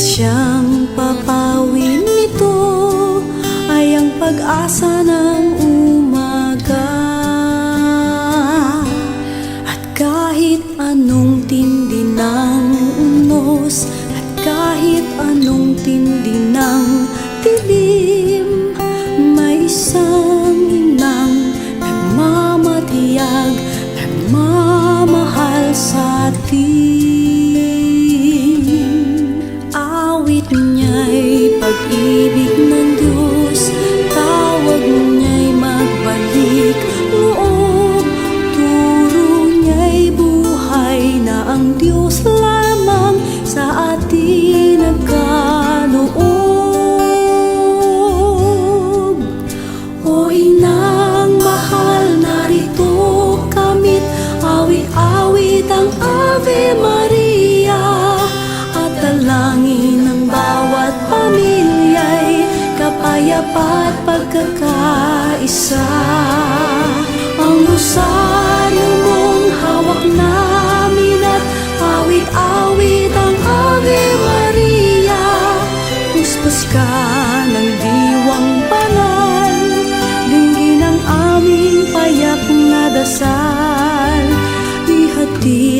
Siyang papawin nito ay ang pag-asa ng umaga. At kahit anong tindi ng unos, at kahit anong tindi ng dilim, may isang inang nagmamatiyag, nagmamahal sa atin. Awit niya'y pag-ibig ng Diyos, tawag niya'y magbalik loob, turo niya'y buhay na ang Diyos lamang sa atin nagkaloob. O inang mahal, narito kamit, awit-awit ang Ave Maria, at dalangin ng bawat pamilya'y kapayapa at pagkakaisa. Ang rosaryo mong hawak namin at awit-awit ang Ave Maria, puspos ka ng diwang banal, dinggin ang aming payak na dasal, ihatid